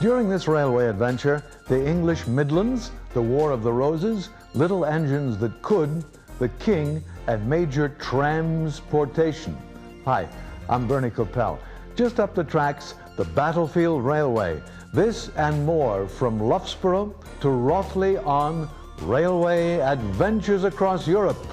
During this railway adventure, the English Midlands, the War of the Roses, Little Engines That Could, The King, and Major TRAMS-portation. Hi, I'm Bernie Coppell. Just up the tracks, the Battlefield Railway. This and more from Loughborough to Rothley on Railway Adventures Across Europe.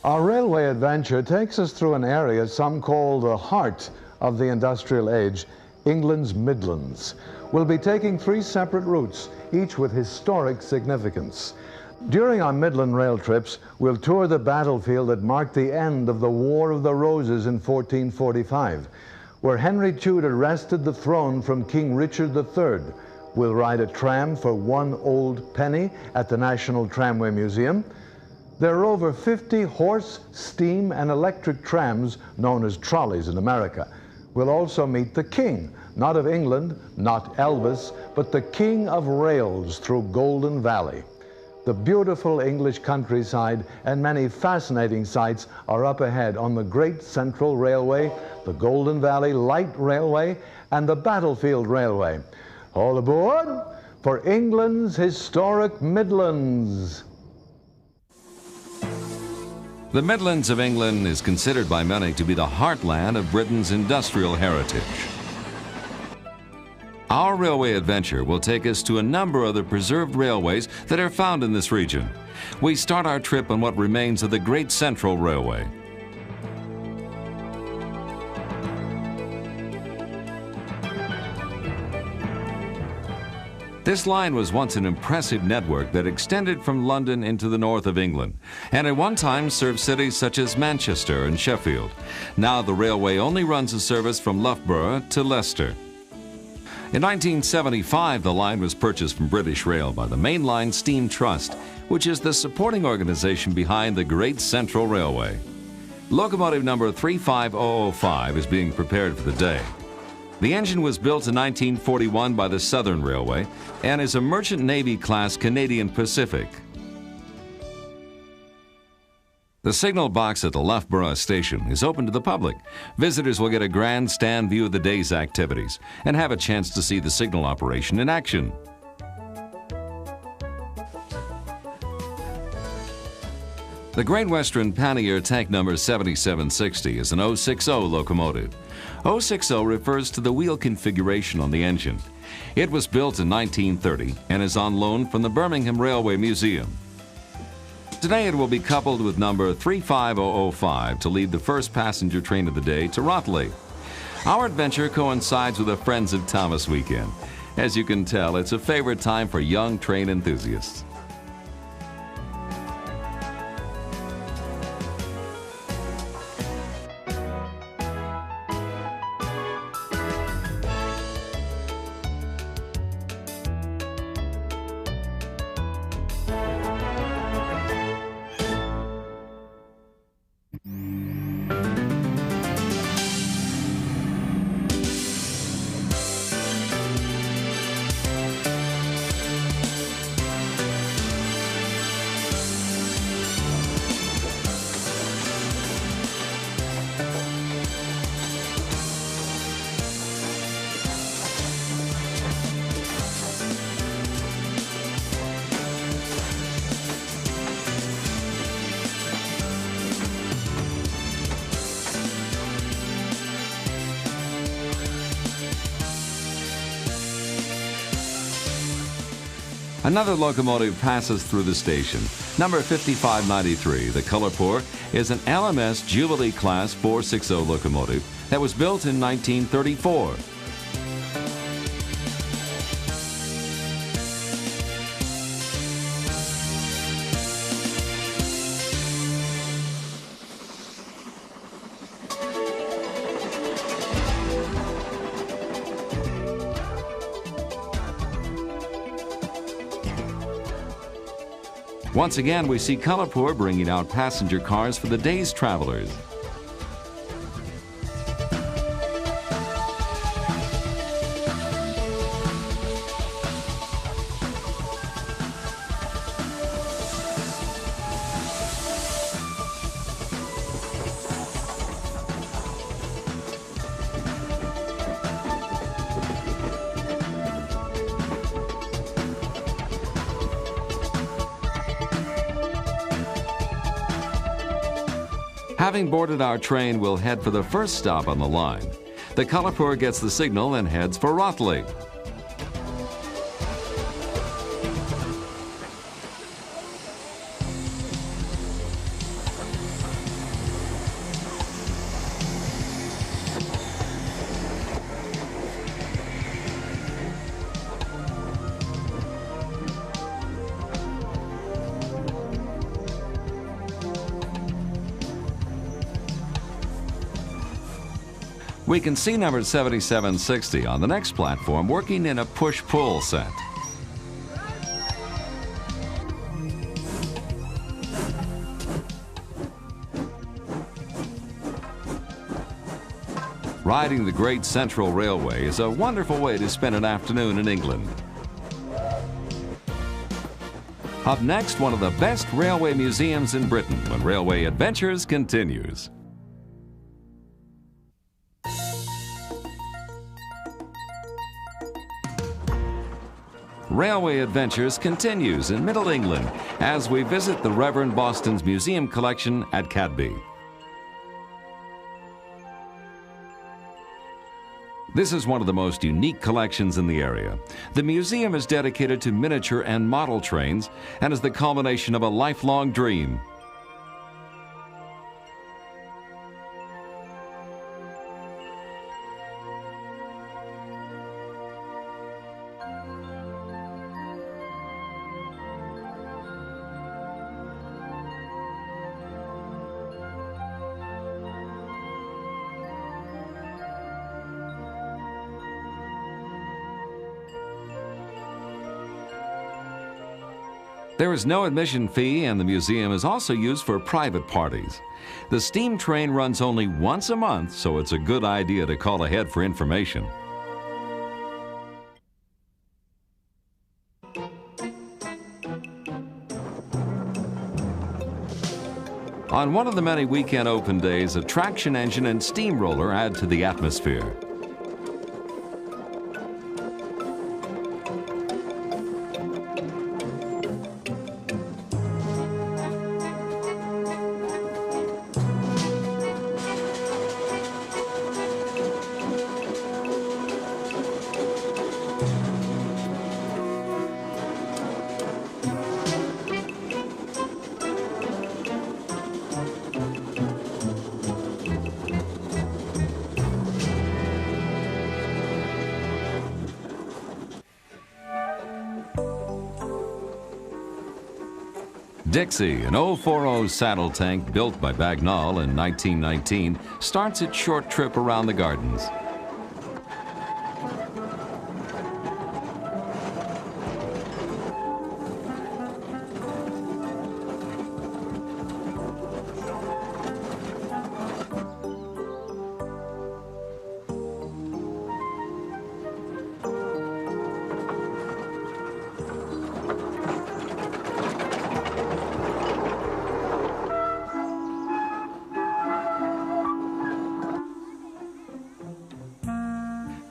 Our railway adventure takes us through an area some call the heart of the industrial age, England's Midlands. We'll be taking 3 separate routes, each with historic significance. During our Midland rail trips, we'll tour the battlefield that marked the end of the War of the Roses in 1445, where Henry Tudor wrested the throne from King Richard III. We'll ride a tram for 1 old penny at the National Tramway Museum. There are over 50 horse, steam, and electric trams known as trolleys in America. We'll also meet the King, not of England, not Elvis, but the King of Rails through Golden Valley. The beautiful English countryside and many fascinating sights are up ahead on the Great Central Railway, the Golden Valley Light Railway, and the Battlefield Railway. All aboard for England's historic Midlands. The Midlands of England is considered by many to be the heartland of Britain's industrial heritage. Our railway adventure will take us to a number of the preserved railways that are found in this region. We start our trip on what remains of the Great Central Railway. This line was once an impressive network that extended from London into the north of England, and at one time served cities such as Manchester and Sheffield. Now the railway only runs a service from Loughborough to Leicester. In 1975, the line was purchased from British Rail by the Mainline Steam Trust, which is the supporting organization behind the Great Central Railway. Locomotive number 35005 is being prepared for the day. The engine was built in 1941 by the Southern Railway and is a Merchant Navy class Canadian Pacific. The signal box at the Loughborough station is open to the public. Visitors will get a grandstand view of the day's activities and have a chance to see the signal operation in action. The Great Western Pannier tank number 7760 is an 060 locomotive. 060 refers to the wheel configuration on the engine. It was built in 1930 and is on loan from the Birmingham Railway Museum. Today it will be coupled with number 35005 to lead the first passenger train of the day to Rothley. Our adventure coincides with a Friends of Thomas weekend. As you can tell, it's a favorite time for young train enthusiasts. Another locomotive passes through the station. Number 5593, the color pour, is an LMS Jubilee Class 460 locomotive that was built in 1934. Once again, we see Kolhapur bringing out passenger cars for the day's travelers. Having boarded our train, we'll head for the first stop on the line. The Kolhapur gets the signal and heads for Rothley. We can see number 7760 on the next platform working in a push-pull set. Riding the Great Central Railway is a wonderful way to spend an afternoon in England. Up next, one of the best railway museums in Britain when Railway Adventures continues. Railway Adventures continues in Middle England as we visit the Reverend Boston's museum collection at Cadby. This is one of the most unique collections in the area. The museum is dedicated to miniature and model trains and is the culmination of a lifelong dream. There is no admission fee, and the museum is also used for private parties. The steam train runs only once a month, so it's a good idea to call ahead for information. On one of the many weekend open days, a traction engine and steamroller add to the atmosphere. Dixie, an 040 saddle tank built by Bagnall in 1919, starts its short trip around the gardens.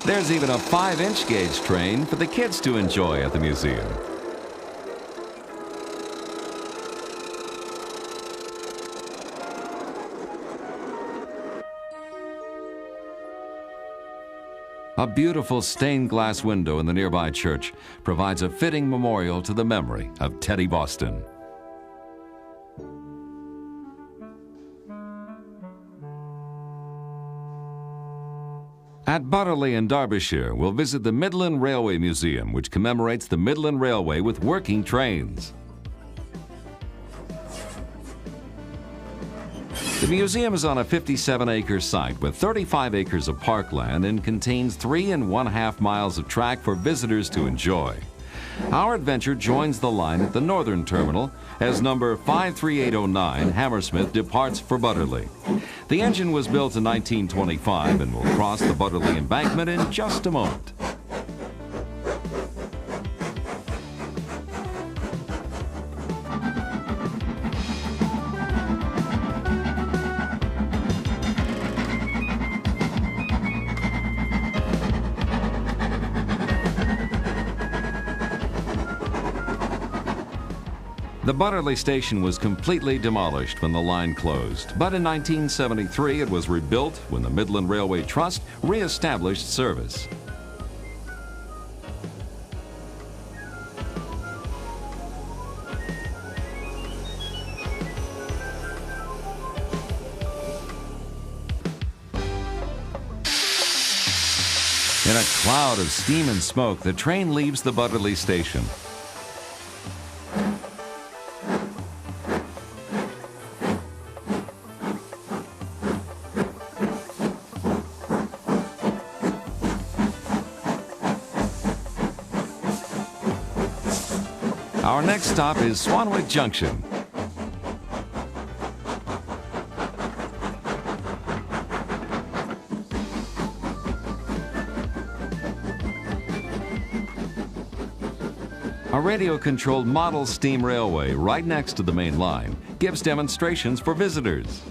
There's even a 5-inch gauge train for the kids to enjoy at the museum. A beautiful stained glass window in the nearby church provides a fitting memorial to the memory of Teddy Boston. At Butterley in Derbyshire, we'll visit the Midland Railway Museum, which commemorates the Midland Railway with working trains. The museum is on a 57-acre site with 35 acres of parkland and contains 3½ miles of track for visitors to enjoy. Our adventure joins the line at the northern terminal as number 53809 Hammersmith departs for Butterley. The engine was built in 1925 and will cross the Butterley embankment in just a moment. The Butterley station was completely demolished when the line closed, but in 1973 it was rebuilt when the Midland Railway Trust re-established service. In a cloud of steam and smoke, the train leaves the Butterley station. Our next stop is Swanwick Junction. A radio-controlled model steam railway right next to the main line gives demonstrations for visitors.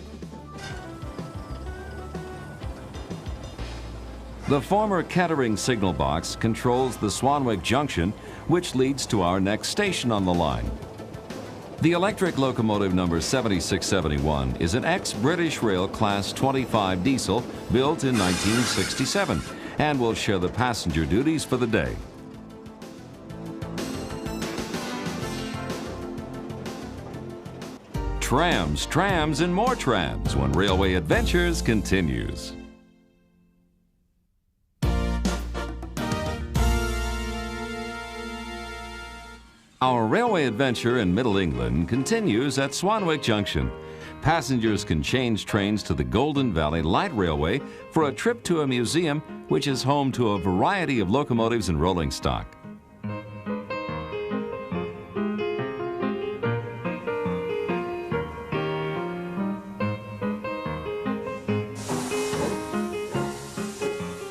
The former Kettering signal box controls the Swanwick Junction, which leads to our next station on the line. The electric locomotive number 7671 is an ex-British Rail Class 25 diesel built in 1967 and will share the passenger duties for the day. Trams, trams, and more trams when Railway Adventures continues. Our railway adventure in Middle England continues at Swanwick Junction. Passengers can change trains to the Golden Valley Light Railway for a trip to a museum which is home to a variety of locomotives and rolling stock.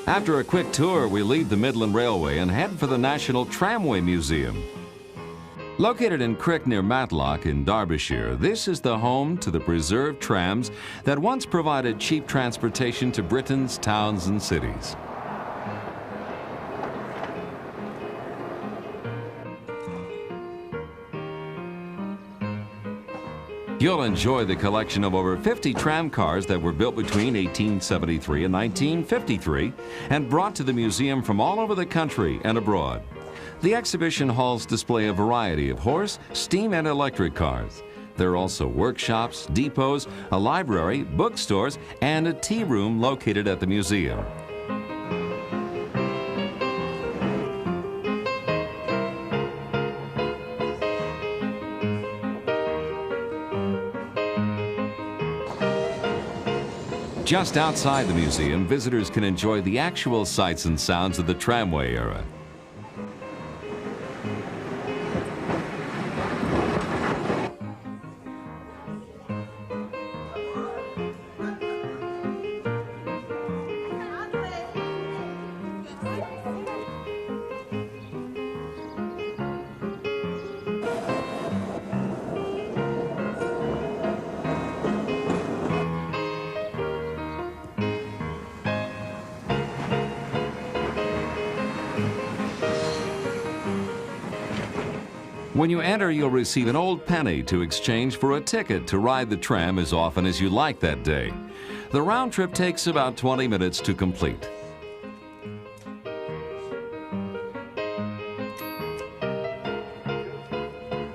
After a quick tour, we leave the Midland Railway and head for the National Tramway Museum. Located in Crick near Matlock in Derbyshire, this is the home to the preserved trams that once provided cheap transportation to Britain's towns and cities. You'll enjoy the collection of over 50 tram cars that were built between 1873 and 1953 and brought to the museum from all over the country and abroad. The exhibition halls display a variety of horse, steam, and electric cars. There are also workshops, depots, a library, bookstores, and a tea room located at the museum. Just outside the museum, visitors can enjoy the actual sights and sounds of the tramway era. When you enter, you'll receive an old penny to exchange for a ticket to ride the tram as often as you like that day. The round trip takes about 20 minutes to complete.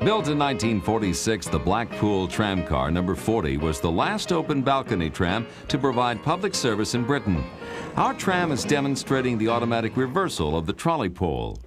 Built in 1946, the Blackpool tramcar number 40 was the last open balcony tram to provide public service in Britain. Our tram is demonstrating the automatic reversal of the trolley pole.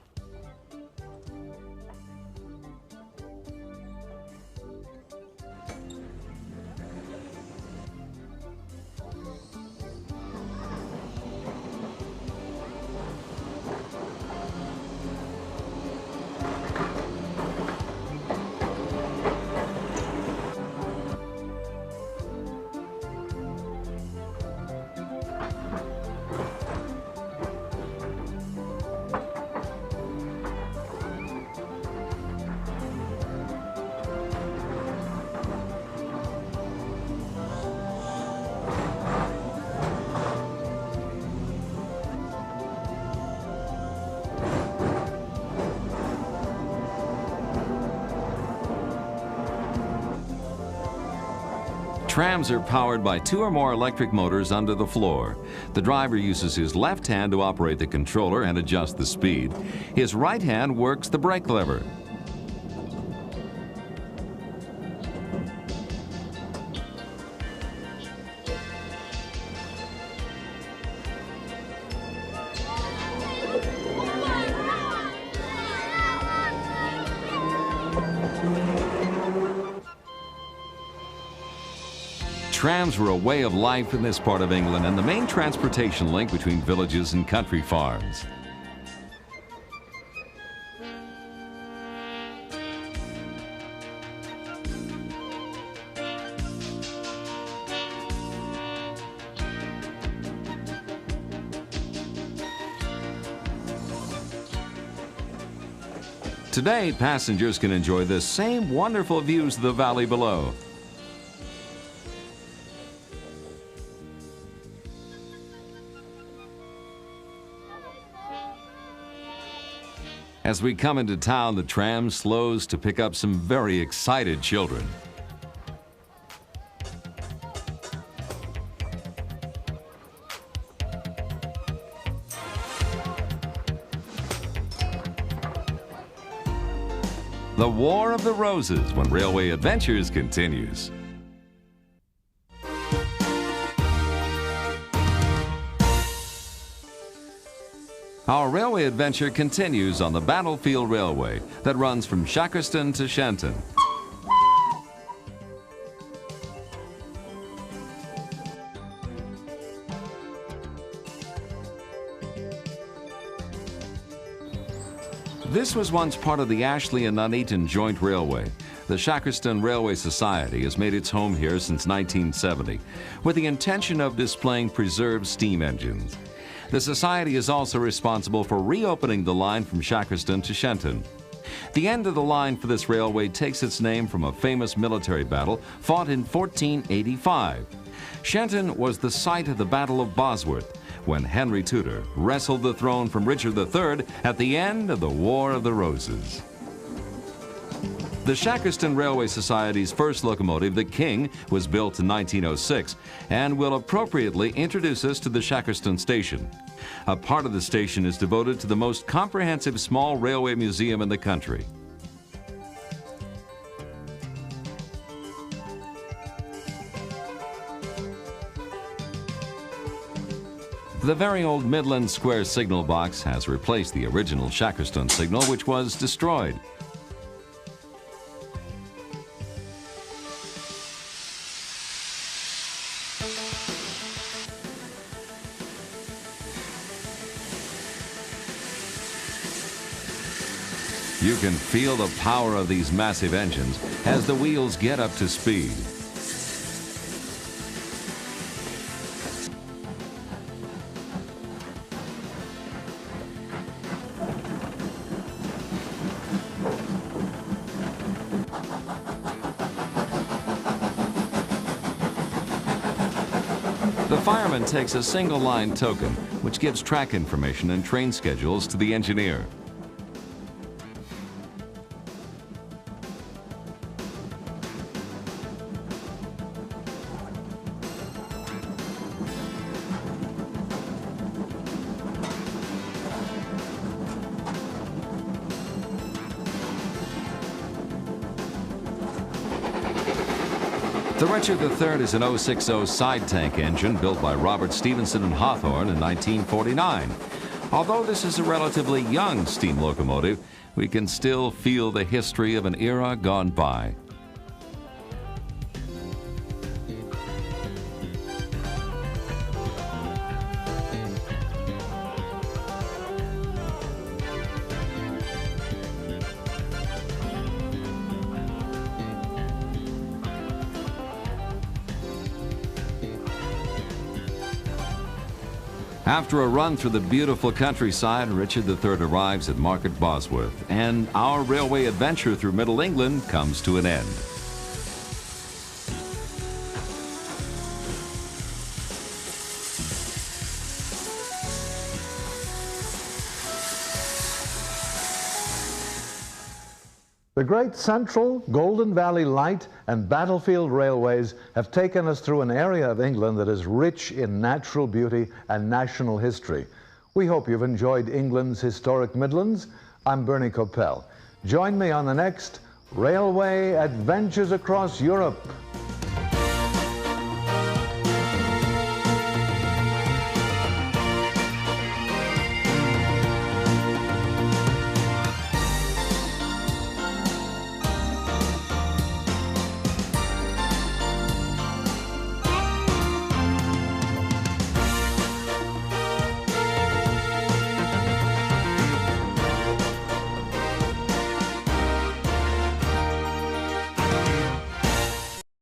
Trams are powered by 2 or more electric motors under the floor. The driver uses his left hand to operate the controller and adjust the speed. His right hand works the brake lever. Trams were a way of life in this part of England and the main transportation link between villages and country farms. Today, passengers can enjoy the same wonderful views of the valley below. As we come into town, the tram slows to pick up some very excited children. The War of the Roses when Railway Adventures continues. Our railway adventure continues on the Battlefield Railway that runs from Shackerston to Shenton. This was once part of the Ashley and Nuneaton Joint Railway. The Shackerston Railway Society has made its home here since 1970 with the intention of displaying preserved steam engines. The Society is also responsible for reopening the line from Shackerston to Shenton. The end of the line for this railway takes its name from a famous military battle fought in 1485. Shenton was the site of the Battle of Bosworth, when Henry Tudor wrestled the throne from Richard III at the end of the War of the Roses. The Shackerston Railway Society's first locomotive, the King, was built in 1906 and will appropriately introduce us to the Shackerston Station. A part of the station is devoted to the most comprehensive small railway museum in the country. The very old Midlands Square signal box has replaced the original Shackerston signal, which was destroyed. You can feel the power of these massive engines as the wheels get up to speed. The fireman takes a single line token, which gives track information and train schedules to the engineer. The Richard III is an 060 side tank engine built by Robert Stephenson and Hawthorne in 1949. Although this is a relatively young steam locomotive, we can still feel the history of an era gone by. After a run through the beautiful countryside, Richard III arrives at Market Bosworth, and our railway adventure through Middle England comes to an end. The great Central, Golden Valley Light and Battlefield Railways have taken us through an area of England that is rich in natural beauty and national history. We hope you've enjoyed England's historic Midlands. I'm Bernie Coppell. Join me on the next Railway Adventures Across Europe.